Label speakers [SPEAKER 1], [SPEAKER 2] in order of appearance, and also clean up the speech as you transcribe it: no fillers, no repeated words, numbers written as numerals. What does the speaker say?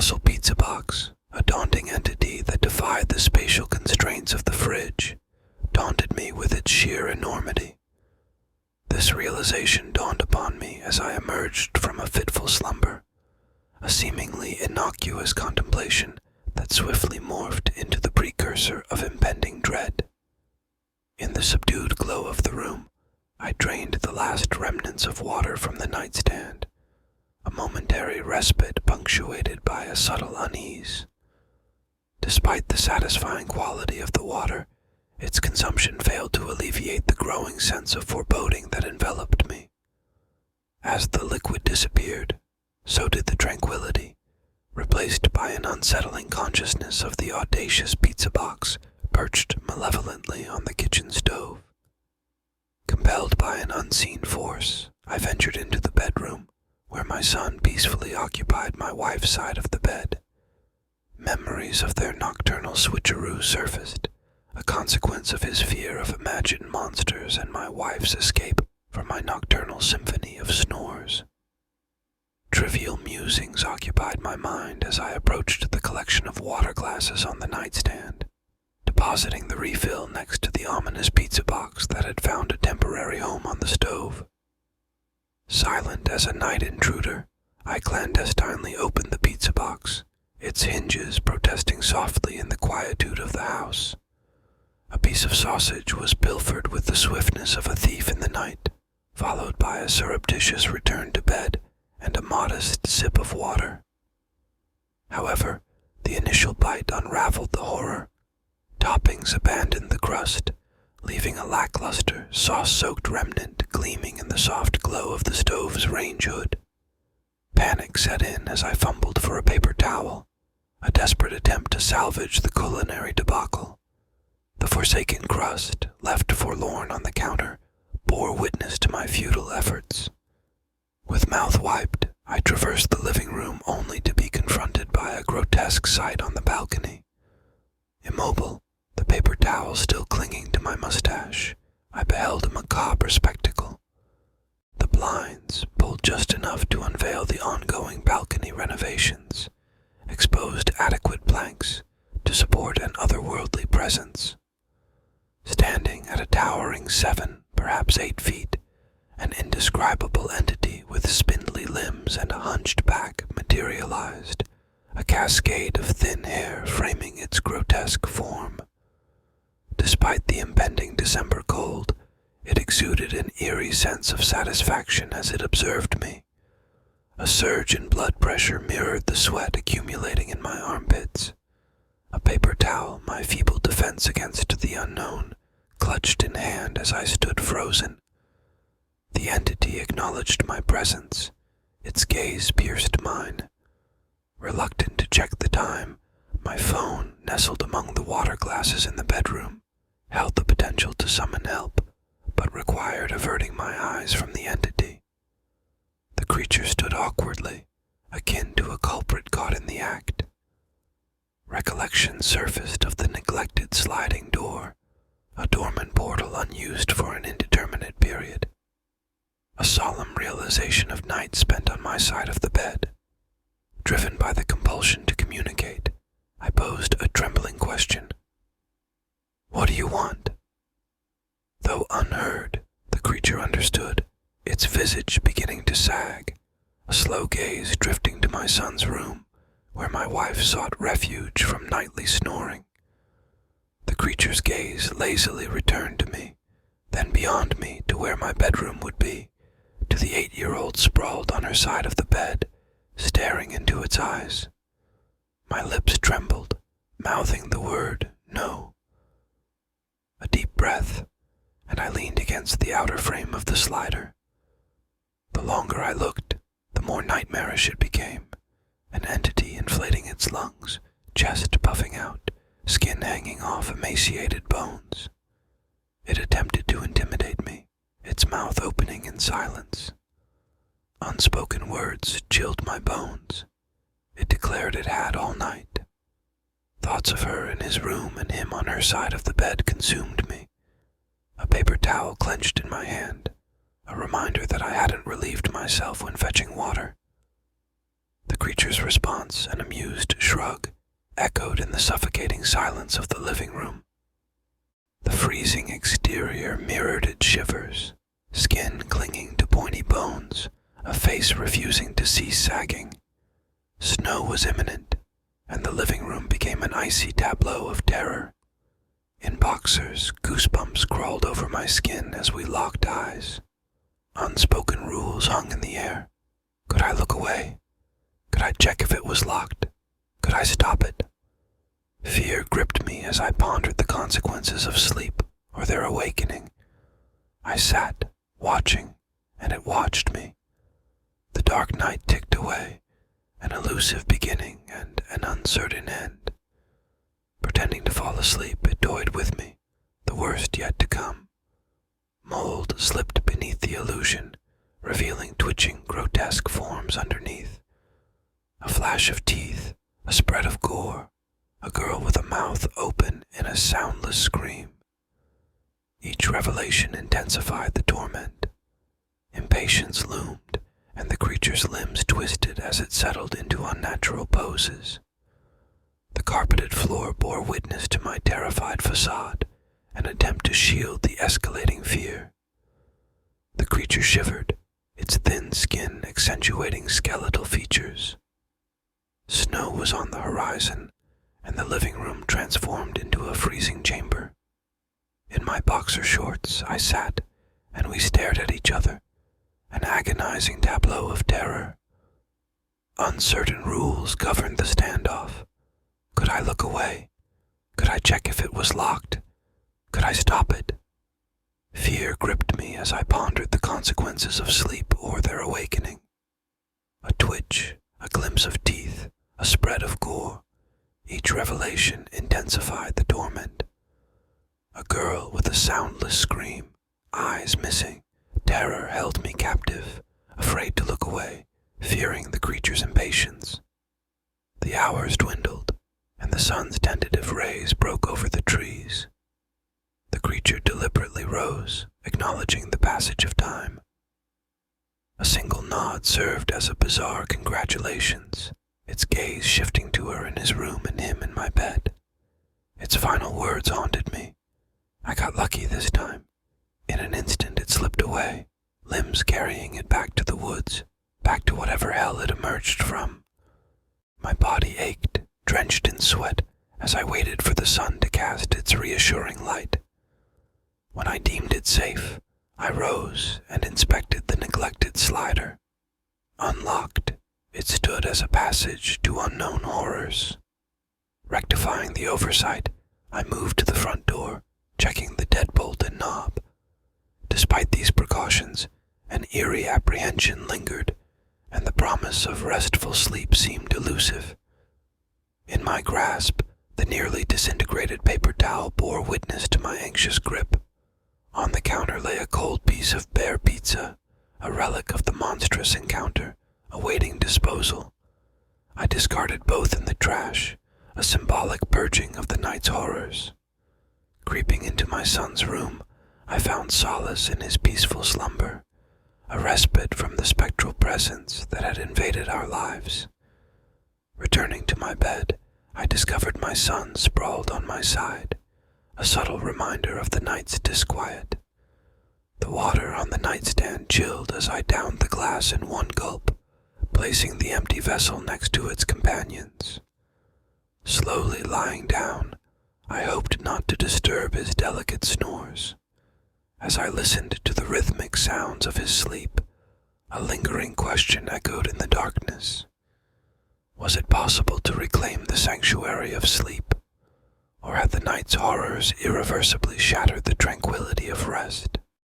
[SPEAKER 1] colossal pizza box, a daunting entity that defied the spatial constraints of the fridge, daunted me with its sheer enormity. This realization dawned upon me as I emerged from a fitful slumber, a seemingly innocuous contemplation that swiftly morphed into the precursor of impending dread. In the subdued glow of the room, I drained the last remnants of water from the nightstand, a momentary respite punctuated by a subtle unease. Despite the satisfying quality of the water, its consumption failed to alleviate the growing sense of foreboding that enveloped me. As the liquid disappeared, so did the tranquility, replaced by an unsettling consciousness of the audacious pizza box perched malevolently on the kitchen stove. Compelled by an unseen force, I ventured into the bedroom, where my son peacefully occupied my wife's side of the bed. Memories of their nocturnal switcheroo surfaced, a consequence of his fear of imagined monsters and my wife's escape from my nocturnal symphony of snores. Trivial musings occupied my mind as I approached the collection of water glasses on the nightstand, depositing the refill next to the ominous pizza box that had found a temporary home on the stove. Silent as a night intruder, I clandestinely opened the pizza box, its hinges protesting softly in the quietude of the house. A piece of sausage was pilfered with the swiftness of a thief in the night, followed by a surreptitious return to bed and a modest sip of water. However, the initial bite unraveled the horror. Toppings abandoned the crust, leaving a lackluster, sauce-soaked remnant gleaming in the soft glow of the stove's range hood. Panic set in as I fumbled for a paper towel, a desperate attempt to salvage the culinary debacle. The forsaken crust, left forlorn on the counter, bore witness to my futile efforts. With mouth wiped, I traversed the living room only to be confronted by a grotesque sight on the balcony. Immobile, the paper towel still clinging to my mustache, I beheld a macabre spectacle. The blinds, pulled just enough to unveil the ongoing balcony renovations, exposed adequate planks to support an otherworldly presence. Standing at a towering 7, perhaps 8 feet, an indescribable entity with spindly limbs and a hunched back materialized, a cascade of thin hair framing its grotesque form. Despite the impending December cold, it exuded an eerie sense of satisfaction as it observed me. A surge in blood pressure mirrored the sweat accumulating in my armpits. A paper towel, my feeble defense against the unknown, clutched in hand as I stood frozen. The entity acknowledged my presence. Its gaze pierced mine. Reluctant to check the time, my phone, nestled among the water glasses in the bedroom, held the potential to summon help, but required averting my eyes from the entity. The creature stood awkwardly, akin to a culprit caught in the act. Recollection surfaced of the neglected sliding door, a dormant portal unused for an indeterminate period. A solemn realization of night spent on my side of the bed. Driven by the compulsion to communicate, I posed a trembling question. "What do you want?" Though unheard, the creature understood, its visage beginning to sag, a slow gaze drifting to my son's room, where my wife sought refuge from nightly snoring. The creature's gaze lazily returned to me, then beyond me to where my bedroom would be, to the 8-year-old sprawled on her side of the bed, staring into its eyes. My lips trembled, mouthing the word "no." A deep breath, and I leaned against the outer frame of the slider. The longer I looked, the more nightmarish it became, an entity inflating its lungs, chest puffing out, skin hanging off emaciated bones. It attempted to intimidate me, its mouth opening in silence. Unspoken words chilled my bones. It declared it had all night. Thoughts of her in his room and him on her side of the bed consumed me. A paper towel clenched in my hand, a reminder that I hadn't relieved myself when fetching water. The creature's response, an amused shrug, echoed in the suffocating silence of the living room. The freezing exterior mirrored its shivers, skin clinging to pointy bones, a face refusing to cease sagging. Snow was imminent, and the living room became an icy tableau of terror. In boxers, goosebumps crawled over my skin as we locked eyes. Unspoken rules hung in the air. Could I look away? Could I check if it was locked? Could I stop it? Fear gripped me as I pondered the consequences of sleep or their awakening. I sat, watching, and it watched me. The dark night ticked away, an elusive beginning and an uncertain end. Pretending to fall asleep, it toyed with me, the worst yet to come. Mold slipped beneath the illusion, revealing twitching, grotesque forms underneath. A flash of teeth, a spread of gore, a girl with a mouth open in a soundless scream. Each revelation intensified the torment. Impatience loomed, and the creature's limbs twisted as it settled into unnatural poses. The carpeted floor bore witness to my terrified facade, an attempt to shield the escalating fear. The creature shivered, its thin skin accentuating skeletal features. Snow was on the horizon, and the living room transformed into a freezing chamber. In my boxer shorts, I sat, and we stared at each other, an agonizing tableau of terror. Uncertain rules governed the standoff. Could I look away? Could I check if it was locked? Could I stop it? Fear gripped me as I pondered the consequences of sleep or their awakening. A twitch, a glimpse of teeth, a spread of gore. Each revelation intensified the torment. A girl with a soundless scream, eyes missing. Terror held me captive, afraid to look away, fearing the creature's impatience. The hours dwindled, and the sun's tentative rays broke over the trees. The creature deliberately rose, acknowledging the passage of time. A single nod served as a bizarre congratulations, its gaze shifting to her in his room and him in my bed. Its final words haunted me. I got lucky this time. In an instant it slipped away, limbs carrying it back to the woods, back to whatever hell it emerged from. My body ached, drenched in sweat, as I waited for the sun to cast its reassuring light. When I deemed it safe, I rose and inspected the neglected slider. Unlocked, it stood as a passage to unknown horrors. Rectifying the oversight, I moved to the front door, checking the deadbolt and knob. Despite these precautions, an eerie apprehension lingered, and the promise of restful sleep seemed elusive. In my grasp, the nearly disintegrated paper towel bore witness to my anxious grip. On the counter lay a cold piece of bear pizza, a relic of the monstrous encounter, awaiting disposal. I discarded both in the trash, a symbolic purging of the night's horrors. Creeping into my son's room, I found solace in his peaceful slumber, a respite from the spectral presence that had invaded our lives. Returning to my bed, I discovered my son sprawled on my side, a subtle reminder of the night's disquiet. The water on the nightstand chilled as I downed the glass in one gulp, placing the empty vessel next to its companions. Slowly lying down, I hoped not to disturb his delicate snores. As I listened to the rhythmic sounds of his sleep, a lingering question echoed in the darkness. Was it possible to reclaim the sanctuary of sleep, or had the night's horrors irreversibly shattered the tranquility of rest?